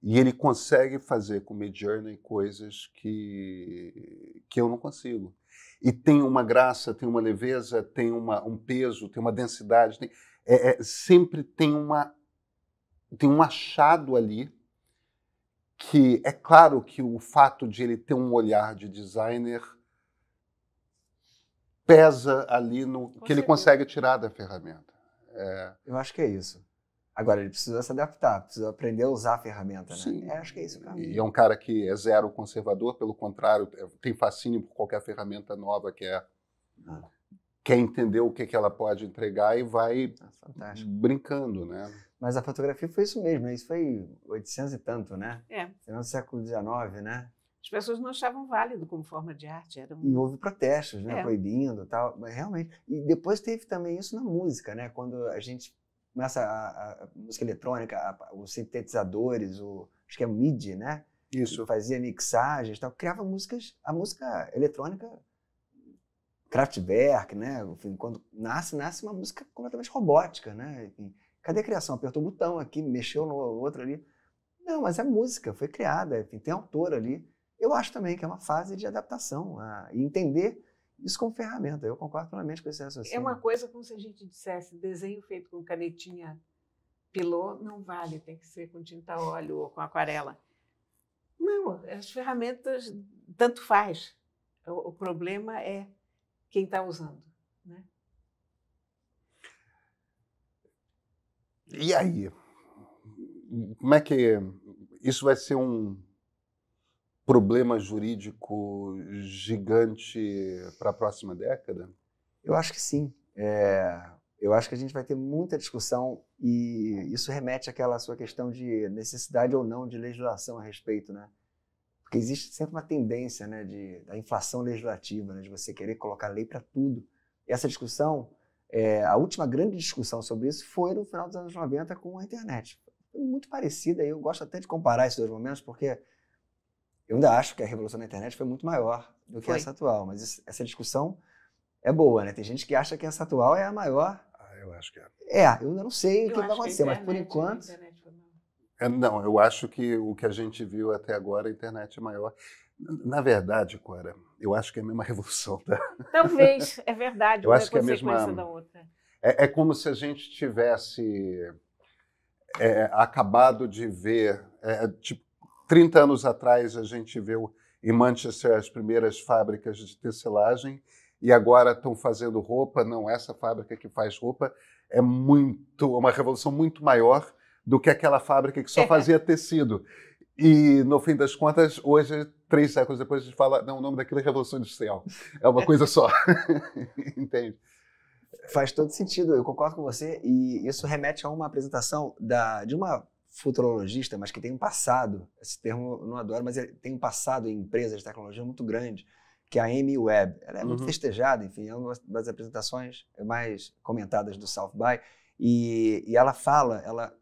E ele consegue fazer com o Midjourney coisas que eu não consigo. E tem uma graça, tem uma leveza, tem um peso, tem uma densidade. Sempre tem um achado ali que é claro que o fato de ele ter um olhar de designer pesa ali no que ele consegue tirar da ferramenta. Eu acho que é isso. Agora, ele precisa se adaptar, precisa aprender a usar a ferramenta, né? Sim. Acho que é isso o caminho. E é um cara que é zero conservador, pelo contrário, tem fascínio por qualquer ferramenta nova, quer entender o que ela pode entregar e vai brincando, né? Mas a fotografia foi isso mesmo, né? Isso foi 800 e tanto, né? No século XIX, né? As pessoas não achavam válido como forma de arte. E houve protestos, né? Proibindo e tal, mas realmente. E depois teve também isso na música, né? Quando a gente começa a música eletrônica, os sintetizadores, acho que é o MIDI, né? Isso. Que fazia mixagens e tal, criava músicas, a música eletrônica, Kraftwerk, né? Enfim, quando nasce uma música completamente robótica, né? Enfim, cadê a criação? Apertou o botão aqui, mexeu no outro ali. Não, mas é música, foi criada, enfim, tem autor ali. Eu acho também que é uma fase de adaptação, e entender isso como ferramenta. Eu concordo plenamente com esse raciocínio. É uma coisa como se a gente dissesse, desenho feito com canetinha pilô não vale, tem que ser com tinta a óleo ou com aquarela. Não, as ferramentas tanto faz. O problema é quem está usando, né? E aí? Como é que isso vai ser um problema jurídico gigante para a próxima década? Eu acho que sim. Eu acho que a gente vai ter muita discussão e isso remete àquela sua questão de necessidade ou não de legislação a respeito, né? Porque existe sempre uma tendência, né, da inflação legislativa, né, de você querer colocar lei para tudo. E essa discussão, a última grande discussão sobre isso foi no final dos anos 90 com a internet. Foi muito parecida e eu gosto até de comparar esses dois momentos porque eu ainda acho que a revolução da internet foi muito maior do que essa atual, mas essa discussão é boa, né? Tem gente que acha que essa atual é a maior. Eu acho que é. Eu não sei o que vai acontecer, mas por enquanto... Não, eu acho que o que a gente viu até agora, a internet é maior. Na verdade, Cora, eu acho que é a mesma revolução. Tá? Talvez, é verdade, eu acho que é a mesma da outra. É como se a gente tivesse acabado de ver, tipo, 30 anos atrás a gente viu em Manchester as primeiras fábricas de tecelagem e agora estão fazendo roupa. Não, essa fábrica que faz roupa é uma revolução muito maior do que aquela fábrica que só fazia tecido. E, no fim das contas, hoje, 3 séculos depois, a gente fala, não, o nome daquilo é Revolução Industrial. É uma coisa só. Entende? Faz todo sentido, eu concordo com você. E isso remete a uma apresentação de uma futurologista, mas que tem um passado, esse termo eu não adoro, mas tem um passado em empresas de tecnologia muito grande, que é a Amy Webb. Ela é muito festejada, enfim, é uma das apresentações mais comentadas do South by. E ela fala,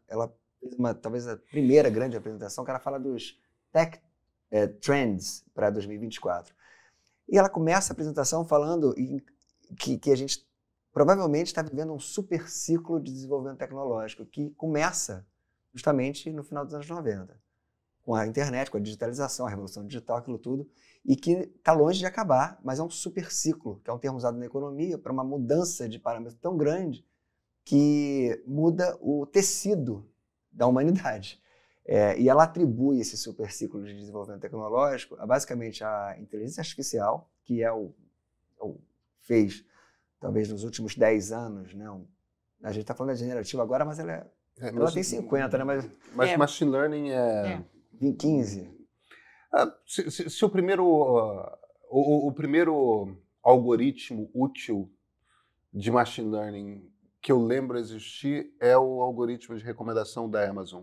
ela fez talvez a primeira grande apresentação, que ela fala dos tech trends para 2024. E ela começa a apresentação falando que a gente provavelmente está vivendo um super ciclo de desenvolvimento tecnológico que começa justamente no final dos anos 90, com a internet, com a digitalização, a revolução digital, aquilo tudo, e que está longe de acabar, mas é um super ciclo, que é um termo usado na economia para uma mudança de parâmetro tão grande que muda o tecido da humanidade. E ela atribui esse super ciclo de desenvolvimento tecnológico a, basicamente, a inteligência artificial, que fez, talvez nos últimos 10 anos, né? A gente está falando da generativa agora, mas ela tem 50, né? Mas machine learning é... 15. Se o primeiro algoritmo útil de machine learning que eu lembro existir é o algoritmo de recomendação da Amazon,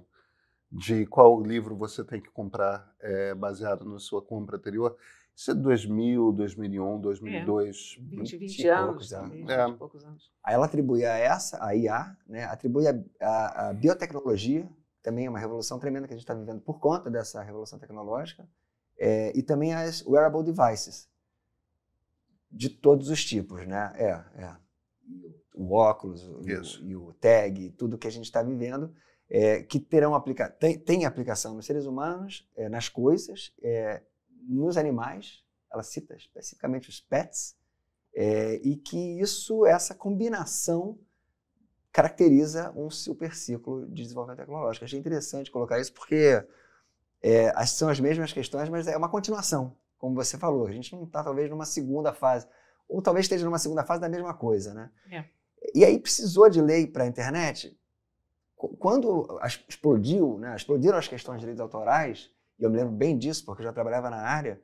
de qual livro você tem que comprar baseado na sua compra anterior. Isso é 2000, 2001, 2002. 20 anos. Poucos anos. Aí ela atribui a IA, né? Atribui a biotecnologia, também é uma revolução tremenda que a gente está vivendo por conta dessa revolução tecnológica, e também as wearable devices, de todos os tipos, né? O óculos e o tag, tudo que a gente está vivendo, que terão tem aplicação nos seres humanos, nas coisas, nos animais, ela cita especificamente os pets, e que essa combinação caracteriza um super ciclo de desenvolvimento tecnológico. Achei interessante colocar isso porque são as mesmas questões, mas é uma continuação, como você falou. A gente não está, talvez, numa segunda fase, ou talvez esteja numa segunda fase da mesma coisa, né? E aí precisou de lei para a internet. Quando explodiram as questões de direitos autorais, e eu me lembro bem disso, porque eu já trabalhava na área,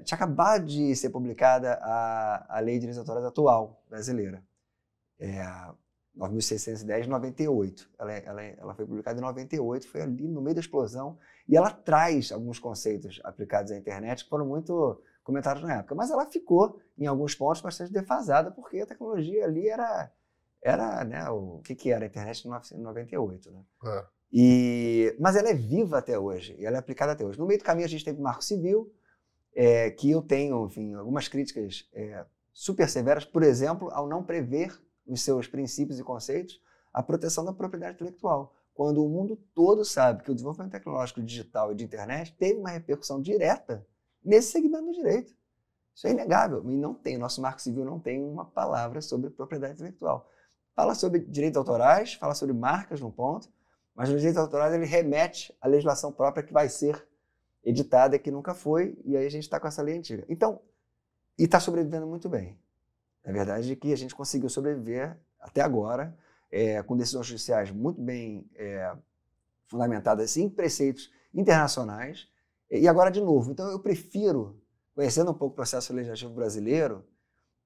tinha acabado de ser publicada a Lei de Direitos Autorais atual, brasileira. 9.610 de 98. Ela foi publicada em 98, foi ali no meio da explosão, e ela traz alguns conceitos aplicados à internet que foram muito comentados na época, mas ela ficou, em alguns pontos, bastante defasada, porque a tecnologia ali era né, o que era a internet em 1998. Né? Mas ela é viva até hoje, e ela é aplicada até hoje. No meio do caminho a gente teve o Marco Civil, que eu tenho, enfim, algumas críticas super severas, por exemplo, ao não prever nos seus princípios e conceitos a proteção da propriedade intelectual, quando o mundo todo sabe que o desenvolvimento tecnológico digital e de internet teve uma repercussão direta nesse segmento do direito. Isso é inegável. E não tem, o nosso Marco Civil não tem uma palavra sobre propriedade intelectual. Fala sobre direitos autorais, fala sobre marcas num ponto, mas nos direitos autorais ele remete à legislação própria que vai ser editada, que nunca foi, e aí a gente está com essa lei antiga. Então, e está sobrevivendo muito bem. A verdade é que a gente conseguiu sobreviver até agora, com decisões judiciais muito bem fundamentadas em preceitos internacionais, e agora de novo. Então eu prefiro, conhecendo um pouco o processo legislativo brasileiro,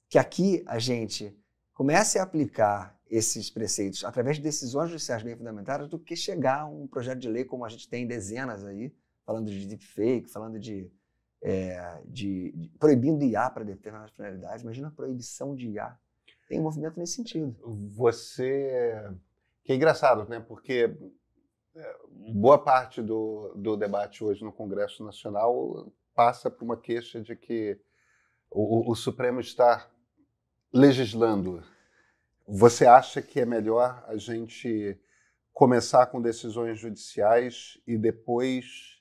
que aqui a gente comece a aplicar esses preceitos através de decisões judiciais bem fundamentadas do que chegar a um projeto de lei como a gente tem dezenas aí, falando de deepfake, falando de proibindo IA para determinadas finalidades. Imagina a proibição de IA. Tem um movimento nesse sentido. Que é engraçado, né? Porque boa parte do debate hoje no Congresso Nacional passa por uma queixa de que o Supremo está legislando. Você acha que é melhor a gente começar com decisões judiciais e depois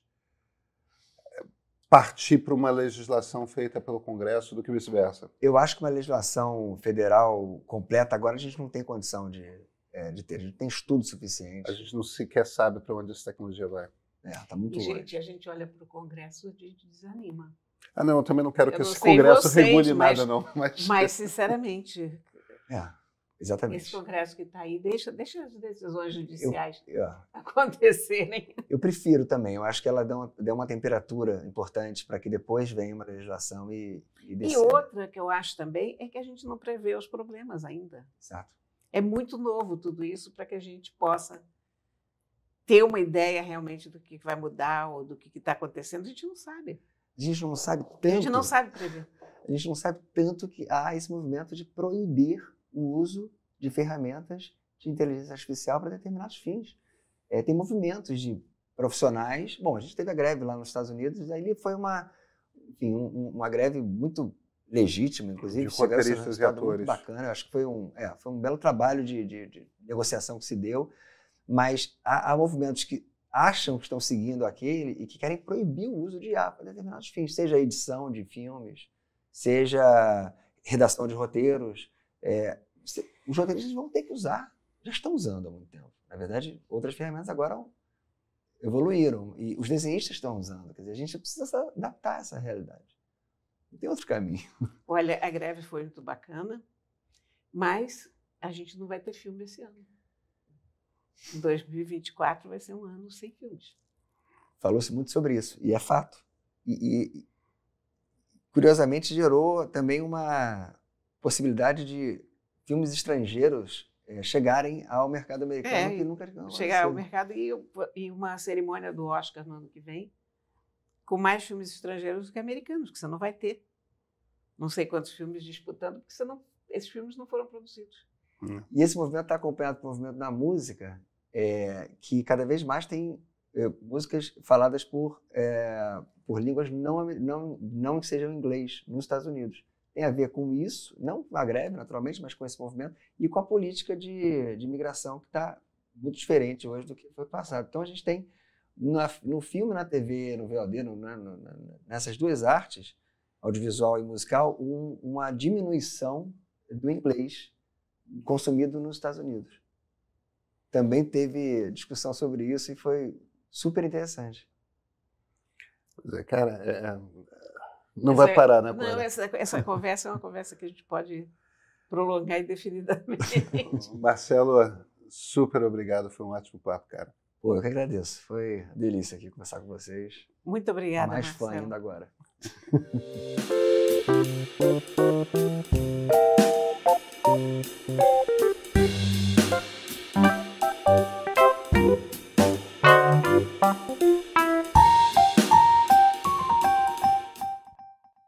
partir para uma legislação feita pelo Congresso do que vice-versa? Eu acho que uma legislação federal completa agora a gente não tem condição de ter. A gente tem estudo suficiente. A gente não sequer sabe para onde essa tecnologia vai. Está muito longe. A gente olha para o Congresso e desanima. Não, eu também não quero que esse Congresso regule nada, não. Mas sinceramente... Exatamente. Esse Congresso que está aí, deixa as decisões judiciais acontecerem. Eu prefiro também. Eu acho que ela deu uma temperatura importante para que depois venha uma legislação e E outra que eu acho também é que a gente não prevê os problemas ainda. Exato. É muito novo tudo isso para que a gente possa ter uma ideia realmente do que vai mudar ou do que está acontecendo. A gente não sabe. A gente não sabe tanto. A gente não sabe prever. A gente não sabe tanto que há esse movimento de proibir o uso de ferramentas de inteligência artificial para determinados fins. Tem movimentos de profissionais. Bom, a gente teve a greve lá nos Estados Unidos, aí foi uma greve muito legítima, inclusive. De roteiristas e atores. Muito bacana. Eu acho que foi um belo trabalho de negociação que se deu, mas há movimentos que acham que estão seguindo aquele e que querem proibir o uso de IA para determinados fins, seja edição de filmes, seja redação de roteiros. Os roteiristas vão ter que usar, já estão usando há muito tempo. Na verdade, outras ferramentas agora evoluíram e os desenhistas estão usando. Quer dizer, a gente precisa se adaptar a essa realidade. Não tem outro caminho. Olha, a greve foi muito bacana, mas a gente não vai ter filme esse ano. 2024 vai ser um ano sem filmes. Falou-se muito sobre isso, e é fato. E curiosamente, gerou também uma possibilidade de filmes estrangeiros chegarem ao mercado americano que nunca chegar ao mercado e uma cerimônia do Oscar no ano que vem com mais filmes estrangeiros do que americanos, que você não vai ter. Não sei quantos filmes disputando, porque esses filmes não foram produzidos. E esse movimento está acompanhado pelo movimento na música, que cada vez mais tem músicas faladas por línguas não que sejam inglês nos Estados Unidos. Tem a ver com isso, não com a greve, naturalmente, mas com esse movimento e com a política de imigração que está muito diferente hoje do que foi passado. Então, a gente tem no filme, na TV, no VOD, nessas duas artes, audiovisual e musical, uma diminuição do inglês consumido nos Estados Unidos. Também teve discussão sobre isso e foi super interessante. Pois é, cara, não vai parar, né? Não, essa conversa é uma conversa que a gente pode prolongar indefinidamente. Marcelo, super obrigado, foi um ótimo papo, cara. Pô, eu que agradeço, foi uma delícia aqui conversar com vocês. Muito obrigada, mais Marcelo. fã ainda agora.